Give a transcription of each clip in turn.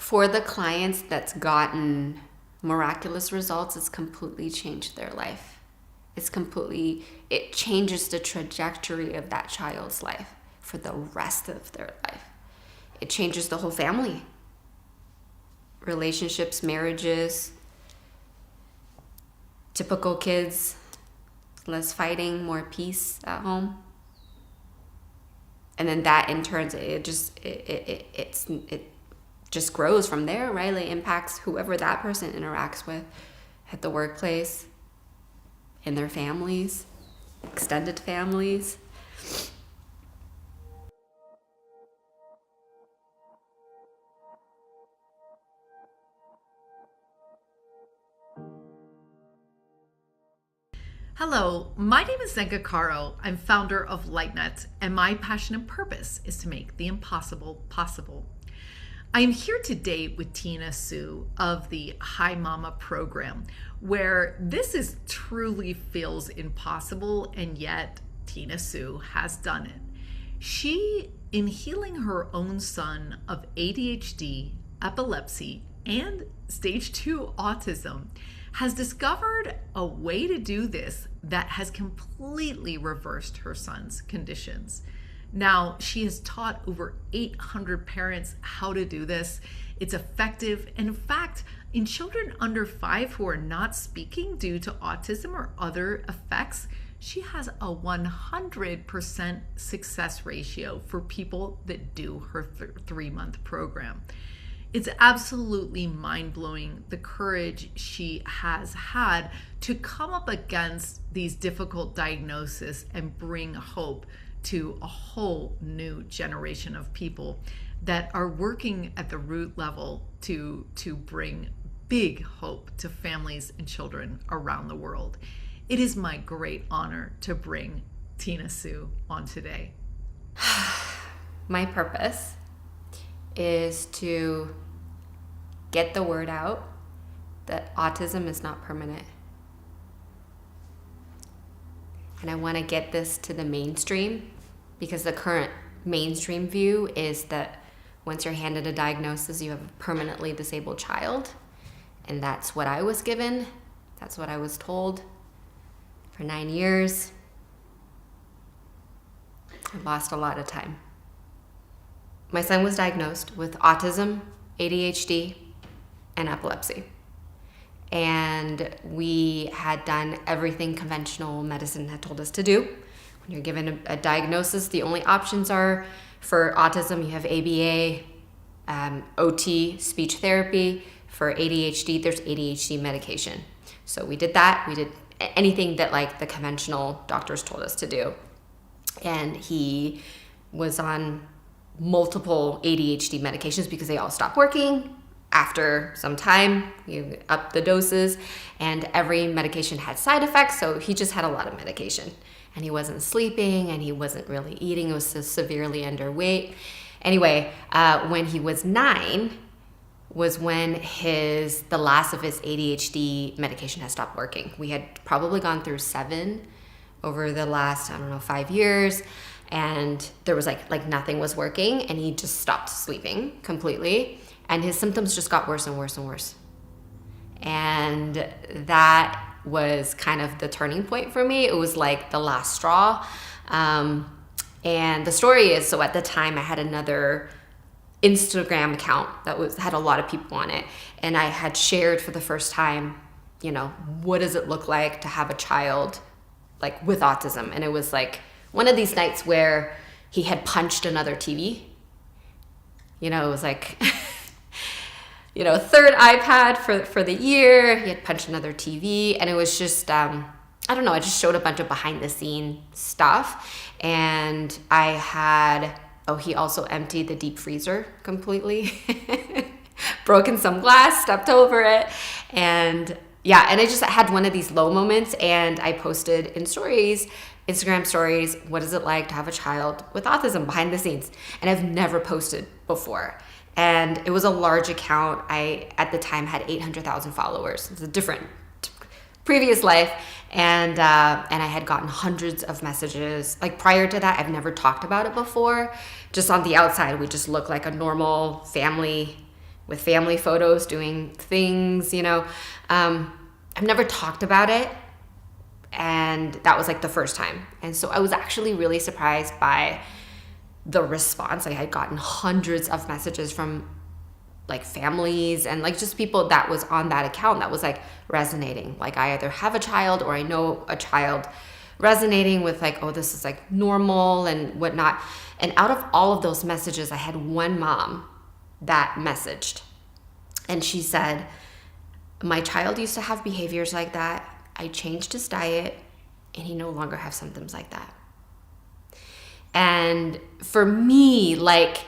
For the clients that's gotten miraculous results, it's completely changed their life. It changes the trajectory of that child's life for the rest of their life. It changes the whole family. Relationships, marriages, typical kids, less fighting, more peace at home. And then that in turn, it just grows from there, right? Like impacts whoever that person interacts with at the workplace, in their families, extended families. Hello, my name is Zenka Caro. I'm founder of LightNet, and my passion and purpose is to make the impossible possible. I am here today with Tina Sue of the Hi Mama program, where this truly feels impossible, and yet Tina Sue has done it. She, in healing her own son of ADHD, epilepsy, and stage 2 autism, has discovered a way to do this that has completely reversed her son's conditions. Now, she has taught over 800 parents how to do this. It's effective. And in fact, in children under 5 who are not speaking due to autism or other effects, she has a 100% success ratio for people that do her 3-month program. It's absolutely mind-blowing the courage she has had to come up against these difficult diagnoses and bring hope to a whole new generation of people that are working at the root level to bring big hope to families and children around the world. It is my great honor to bring Tina Sue on today. My purpose is to get the word out that autism is not permanent. And I want to get this to the mainstream, because the current mainstream view is that once you're handed a diagnosis, you have a permanently disabled child. And that's what I was given. That's what I was told for 9 years. I lost a lot of time. My son was diagnosed with autism, ADHD, and epilepsy. And we had done everything conventional medicine had told us to do. When you're given a diagnosis, the only options are for autism, you have ABA, OT, speech therapy. For ADHD, there's ADHD medication. So we did that. We did anything that like the conventional doctors told us to do. And he was on multiple ADHD medications because they all stopped working. After some time, you up the doses, and every medication had side effects, so he just had a lot of medication. And he wasn't sleeping, and he wasn't really eating. He was so severely underweight. Anyway, when he was 9 was when the last of his ADHD medication had stopped working. We had probably gone through 7 over the last, 5 years, and there was like nothing was working, and he just stopped sleeping completely. And his symptoms just got worse and worse and worse. And that was kind of the turning point for me. It was like the last straw. And the story is, so at the time I had another Instagram account that had a lot of people on it. And I had shared for the first time, what does it look like to have a child like with autism? And it was like one of these nights where he had punched another TV. It was like... third iPad for the year. He had punched another TV, and it was just, I just showed a bunch of behind the scene stuff. And he also emptied the deep freezer completely, broken some glass, stepped over it. And I just had one of these low moments, and I posted in Instagram stories, what is it like to have a child with autism behind the scenes? And I've never posted before. And it was a large account. I, at the time, had 800,000 followers. It's a different previous life. And I had gotten hundreds of messages. Like prior to that, I've never talked about it before. Just on the outside, we just look like a normal family, with family photos, doing things, I've never talked about it. And that was like the first time. And so I was actually really surprised by the response. I had gotten hundreds of messages from like families and like just people that was on that account that was like resonating. Like I either have a child or I know a child resonating with like, oh, this is like normal and whatnot. And out of all of those messages, I had one mom that messaged. And she said, my child used to have behaviors like that. I changed his diet and he no longer has symptoms like that. And for me, like,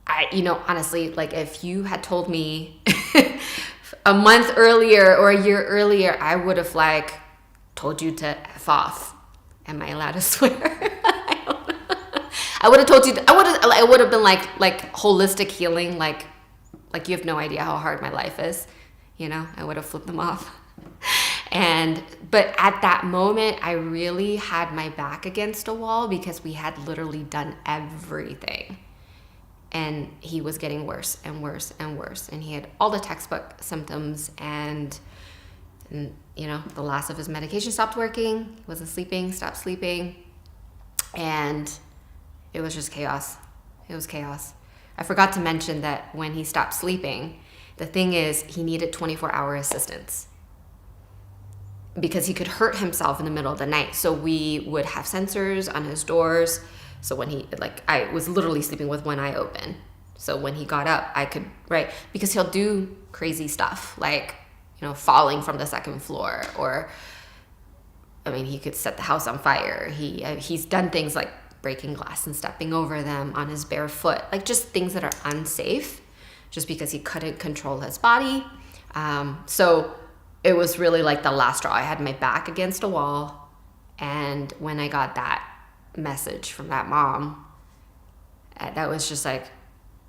honestly, like if you had told me a month earlier or a year earlier, I would have like told you to F off. Am I allowed to swear? I would have told you, I would have been like holistic healing, like you have no idea how hard my life is. I would have flipped them off. But at that moment, I really had my back against a wall because we had literally done everything. And he was getting worse and worse and worse. And he had all the textbook symptoms and the last of his medication stopped working. He wasn't sleeping, stopped sleeping. And it was just chaos. It was chaos. I forgot to mention that when he stopped sleeping, the thing is he needed 24-hour assistance because he could hurt himself in the middle of the night. So we would have sensors on his doors. So when I was literally sleeping with one eye open. So when he got up, I could, because he'll do crazy stuff like, falling from the second floor or, he could set the house on fire. He's done things like breaking glass and stepping over them on his bare foot, like just things that are unsafe just because he couldn't control his body. So it was really like the last straw. I had my back against a wall. And when I got that message from that mom, that was just like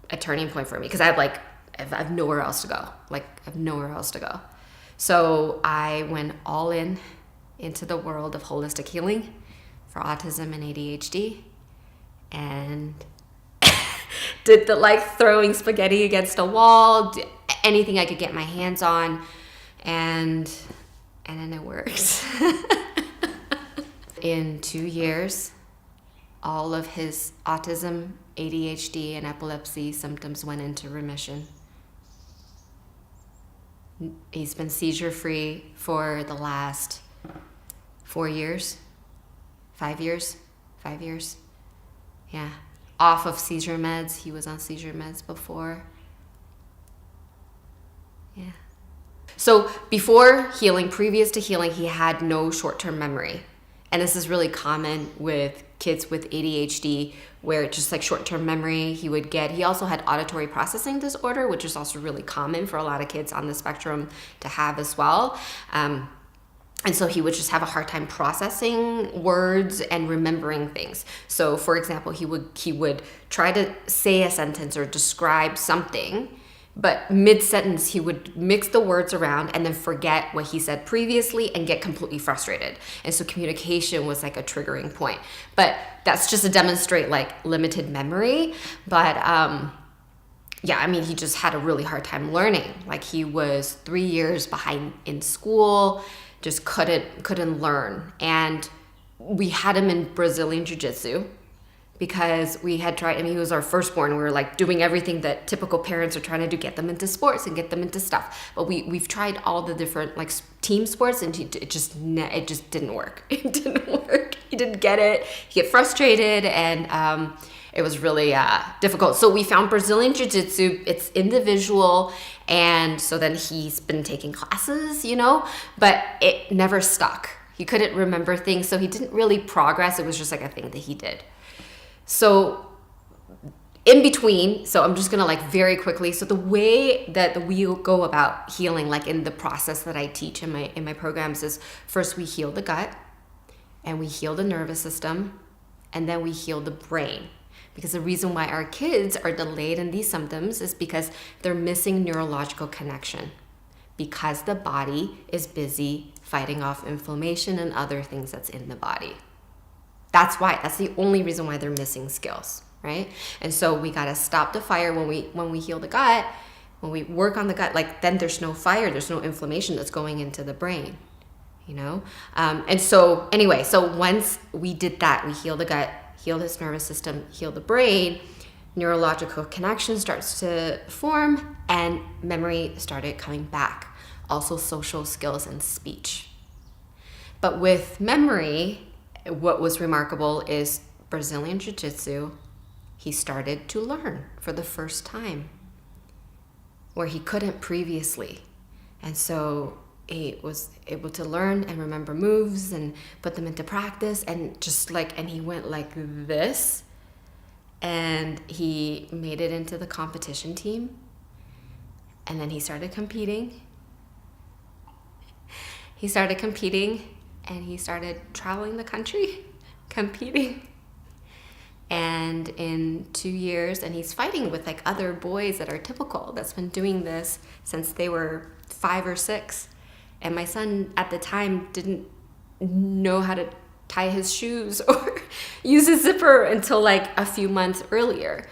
a turning point for me because I have nowhere else to go. I have nowhere else to go. So I went all into the world of holistic healing for autism and ADHD and did the throwing spaghetti against a wall, anything I could get my hands on. And then it worked. In 2 years, all of his autism, ADHD, and epilepsy symptoms went into remission. He's been seizure-free for the last 4 years, 5 years, 5 years. Yeah, off of seizure meds. He was on seizure meds before. Yeah. So before healing, previous to healing, he had no short-term memory. And this is really common with kids with ADHD, where it's just like short-term memory he also had auditory processing disorder, which is also really common for a lot of kids on the spectrum to have as well. And so he would just have a hard time processing words and remembering things. So for example, he would try to say a sentence or describe something, but mid-sentence, he would mix the words around and then forget what he said previously and get completely frustrated. And so communication was like a triggering point. But that's just to demonstrate limited memory. But he just had a really hard time learning. He was 3 years behind in school, just couldn't learn. And we had him in Brazilian Jiu Jitsu, because we had tried, he was our firstborn. We were doing everything that typical parents are trying to do, get them into sports and get them into stuff. But we've tried all the different team sports and it just didn't work. It didn't work. He didn't get it. He get frustrated and it was really difficult. So we found Brazilian Jiu Jitsu. It's individual. And so then he's been taking classes, but it never stuck. He couldn't remember things. So he didn't really progress. It was just a thing that he did. So in between, so I'm just gonna very quickly. So the way that we go about healing, in the process that I teach in my programs, is first we heal the gut, and we heal the nervous system, and then we heal the brain. Because the reason why our kids are delayed in these symptoms is because they're missing neurological connection, because the body is busy fighting off inflammation and other things that's in the body. That's the only reason why they're missing skills, right? And so we got to stop the fire when we heal the gut, When we work on the gut, like then there's no fire, there's no inflammation that's going into the brain, you know? And so anyway, so once we did that, we healed the gut, healed his nervous system, healed the brain, neurological connection starts to form and memory started coming back. Also social skills and speech. But with memory, what was remarkable is Brazilian Jiu Jitsu, he started to learn for the first time where he couldn't previously. And so he was able to learn and remember moves and put them into practice, and just like, and he went like this, and he made it into the competition team. And then he started competing. He started competing and he started traveling the country, competing. And in 2 years, and he's fighting with like other boys that are typical, that's been doing this since they were 5 or 6. And my son at the time didn't know how to tie his shoes or use a zipper until like a few months earlier.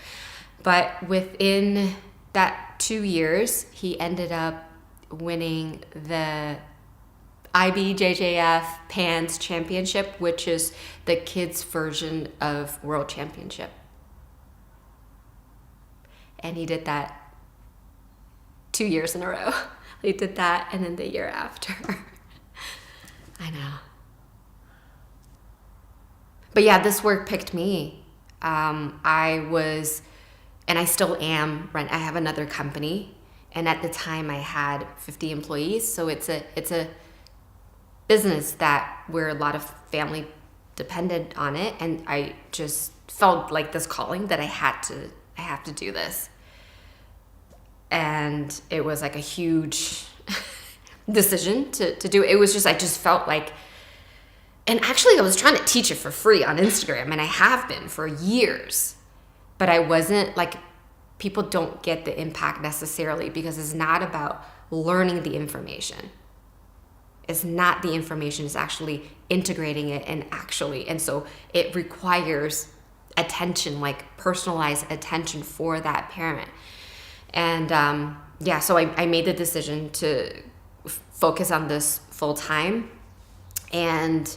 But within that 2 years, he ended up winning the IBJJF PANS Championship, which is the kids' version of World Championship. And he did that 2 years in a row. He did that, and then the year after. I know. But yeah, this work picked me. I was, and I still am, I have another company, and at the time I had 50 employees, so it's a business that where a lot of family depended on it, and I just felt like this calling that I have to do this. And it was like a huge decision to do. It was just, I just felt like, and actually I was trying to teach it for free on Instagram, and I have been for years, but I wasn't like, people don't get the impact necessarily because it's not about learning the information. It's not the information, it's actually integrating it and so it requires attention, like personalized attention for that parent. And so I made the decision to focus on this full time. And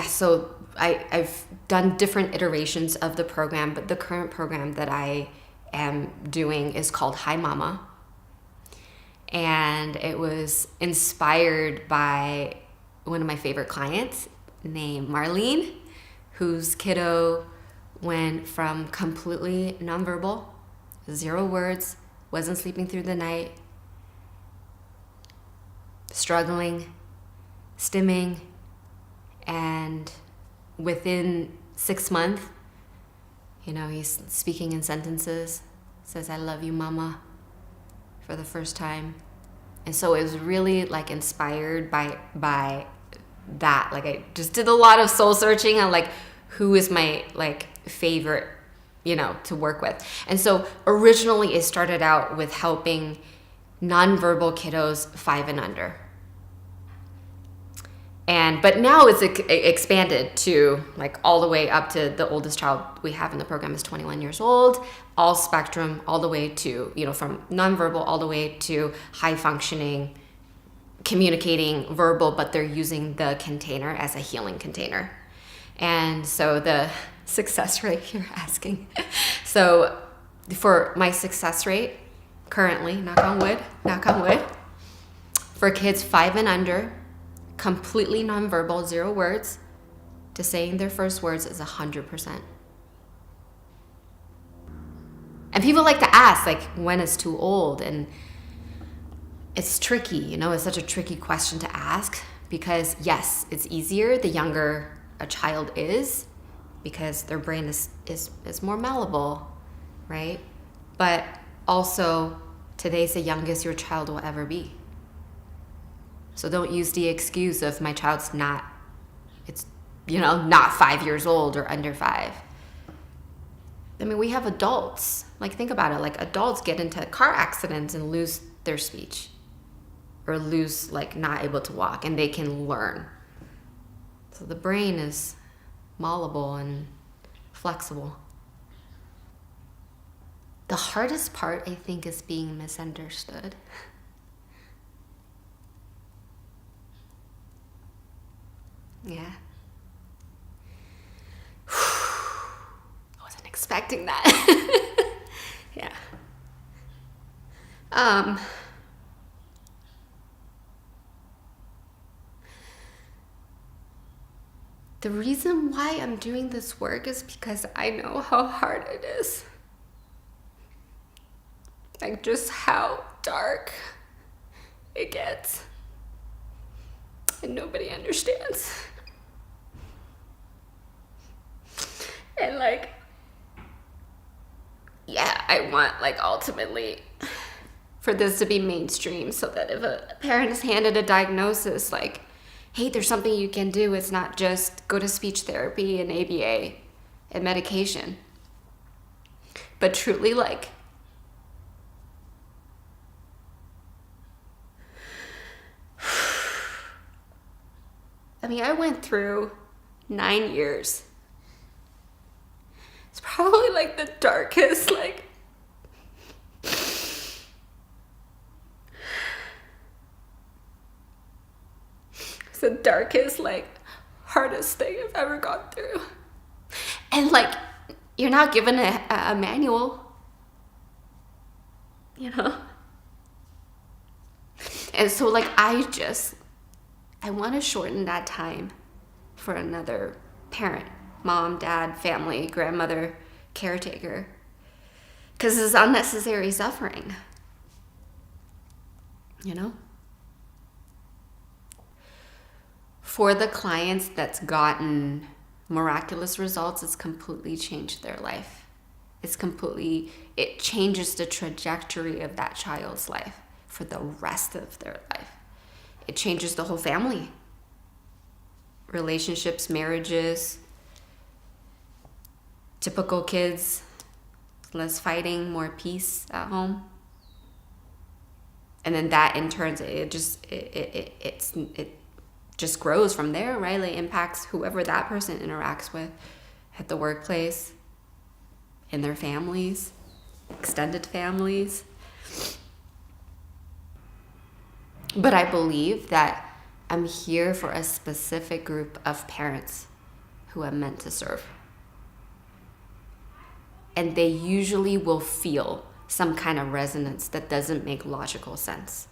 so I've done different iterations of the program, but the current program that I am doing is called Hi Mama. And it was inspired by one of my favorite clients named Marlene, whose kiddo went from completely nonverbal, 0 words, wasn't sleeping through the night, struggling, stimming, and within 6 months, he's speaking in sentences, says, "I love you, Mama," for the first time. And so it was really like inspired by that. Like I just did a lot of soul searching on like who is my like favorite, to work with. And so originally it started out with helping nonverbal kiddos 5 and under. But now it's expanded to like all the way up to the oldest child we have in the program is 21 years old, all spectrum, all the way to, from nonverbal all the way to high functioning, communicating verbal, but they're using the container as a healing container. And so the success rate you're asking. So for my success rate currently, knock on wood, for kids 5 and under, completely nonverbal, 0 words, to saying their first words is 100%. And people like to ask, like, when is too old? And it's tricky, it's such a tricky question to ask because, yes, it's easier the younger a child is because their brain is more malleable, right? But also, today's the youngest your child will ever be. So don't use the excuse of my child's not 5 years old or under 5. I mean, we have adults. Like, think about it. Like, adults get into car accidents and lose their speech or lose, like, not able to walk, and they can learn. So the brain is malleable and flexible. The hardest part, I think, is being misunderstood. Yeah. I wasn't expecting that. Yeah. The reason why I'm doing this work is because I know how hard it is. Like, just how dark it gets. And nobody understands. And like, yeah, I want, like, ultimately for this to be mainstream so that if a parent is handed a diagnosis, like, hey, there's something you can do. It's not just go to speech therapy and ABA and medication. But truly, like, I mean, I went through 9 years. It's probably like the darkest, like, it's the darkest, like, hardest thing I've ever gone through. And like, you're not given a manual, you know? And so like, I want to shorten that time for another parent, mom, dad, family, grandmother, caretaker, because it's unnecessary suffering, you know? For the clients that's gotten miraculous results, it's completely changed their life. It changes the trajectory of that child's life for the rest of their life. It changes the whole family. Relationships, marriages, typical kids, less fighting, more peace at home. And then that in turn, it just grows from there, right? Like, impacts whoever that person interacts with at the workplace, in their families, extended families. But I believe that I'm here for a specific group of parents who I'm meant to serve. And they usually will feel some kind of resonance that doesn't make logical sense.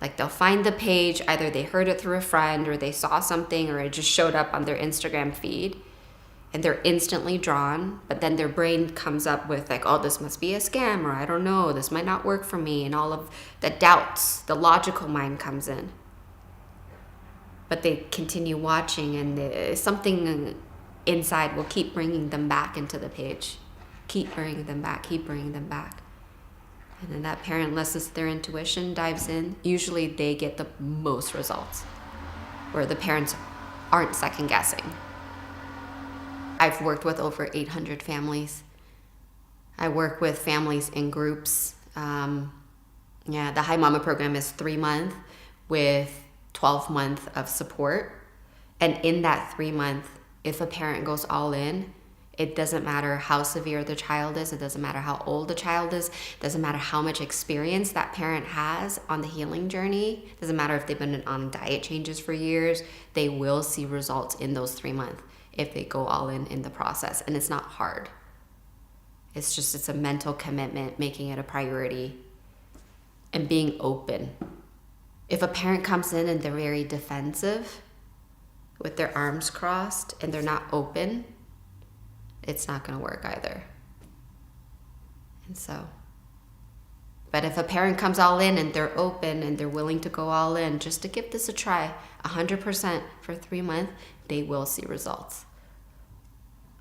Like, they'll find the page, either they heard it through a friend or they saw something or it just showed up on their Instagram feed, and they're instantly drawn, but then their brain comes up with like, oh, this must be a scam, or I don't know, this might not work for me, and all of the doubts, the logical mind comes in. But they continue watching, and something inside will keep bringing them back into the page. Keep bringing them back. And then that parent listens to their intuition, dives in. Usually they get the most results, where the parents aren't second guessing. I've worked with over 800 families. I work with families in groups. The Hi Mama program is 3 months with 12 months of support. And in that 3 month, if a parent goes all in, it doesn't matter how severe the child is. It doesn't matter how old the child is. It doesn't matter how much experience that parent has on the healing journey. It doesn't matter if they've been on diet changes for years. They will see results in those 3 months if they go all in the process. And it's not hard. It's a mental commitment, making it a priority, and being open. If a parent comes in and they're very defensive with their arms crossed and they're not open, it's not going to work either. And so, but if a parent comes all in and they're open and they're willing to go all in just to give this a try, 100% for 3 months, they will see results.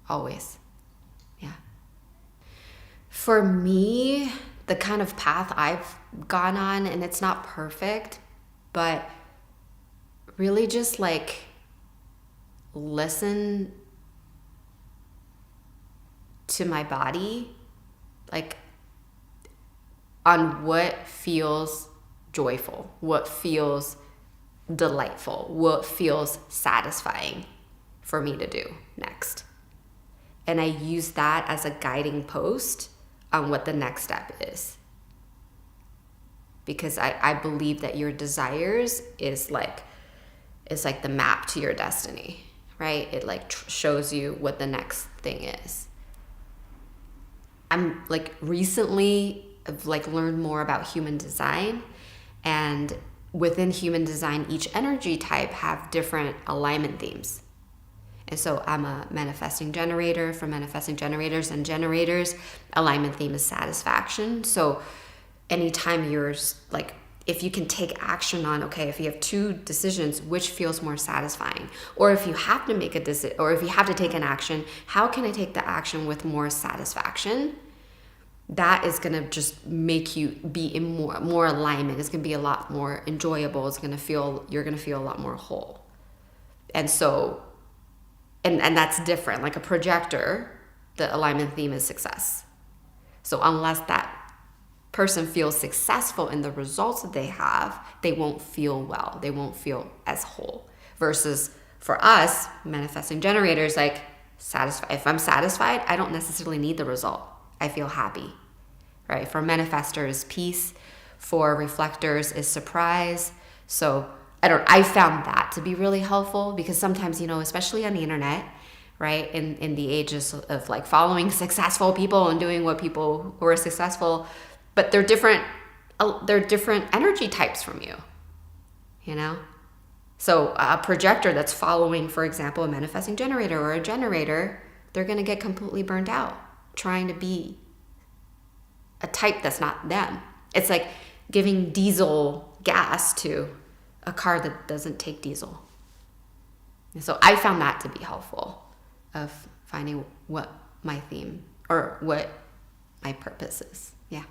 Always. Yeah. For me, the kind of path I've gone on, and it's not perfect, but really just like listen to my body, like on what feels joyful, what feels delightful, what feels satisfying for me to do next. And I use that as a guiding post on what the next step is. Because I believe that your desires is like the map to your destiny, right? It like shows you what the next thing is. I'm like recently I've like learned more about human design, and within human design, each energy type have different alignment themes. And so I'm a manifesting generator. For manifesting generators and generators, alignment theme is satisfaction. So anytime you're like, if you can take action on, okay, if you have two decisions, which feels more satisfying? Or if you have to make a decision, or if you have to take an action, how can I take the action with more satisfaction? That is going to just make you be in more alignment. It's going to be a lot more enjoyable. You're going to feel a lot more whole. And so, and that's different. Like a projector, the alignment theme is success. So unless that person feels successful in the results that they have, they won't feel well. They won't feel as whole. Versus for us, manifesting generators, like satisfied. If I'm satisfied, I don't necessarily need the result. I feel happy, right? For manifestors, peace. For reflectors is surprise. So I found that to be really helpful, because sometimes, especially on the internet, right? In the ages of like following successful people and doing what people who are successful, but they're different energy types from you, So a projector that's following, for example, a manifesting generator or a generator, they're going to get completely burnt out trying to be a type that's not them. It's like giving diesel gas to a car that doesn't take diesel. And so I found that to be helpful, of finding what my theme or what my purpose is. Yeah.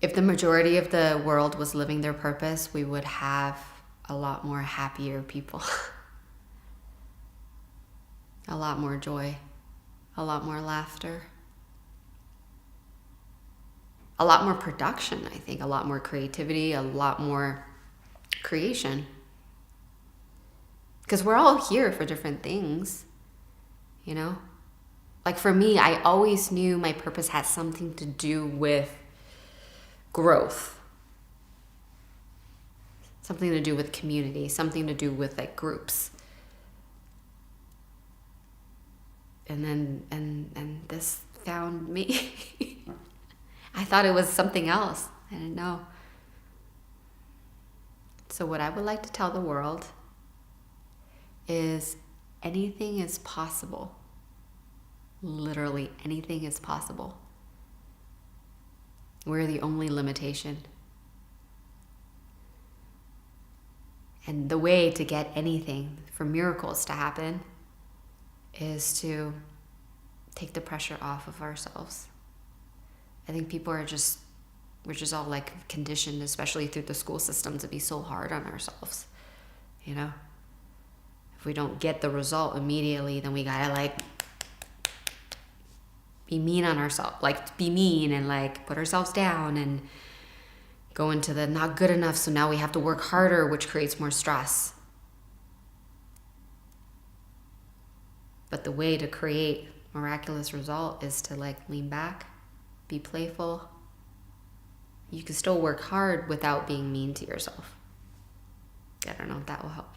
If the majority of the world was living their purpose, we would have a lot more happier people. A lot more joy, a lot more laughter, a lot more production, I think, a lot more creativity, a lot more creation. Because we're all here for different things, Like for me, I always knew my purpose had something to do with growth, something to do with community, something to do with like groups. And then and this found me. I thought it was something else. I didn't know. So what I would like to tell the world is anything is possible. Literally anything is possible. We're the only limitation. And the way to get anything, for miracles to happen, is to take the pressure off of ourselves. I think we're just all like conditioned, especially through the school system, to be so hard on ourselves. If we don't get the result immediately, then we gotta like be mean on ourselves, like be mean and like put ourselves down and go into the not good enough. So now we have to work harder, which creates more stress. But the way to create miraculous result is to like lean back, be playful. You can still work hard without being mean to yourself. I don't know if that will help.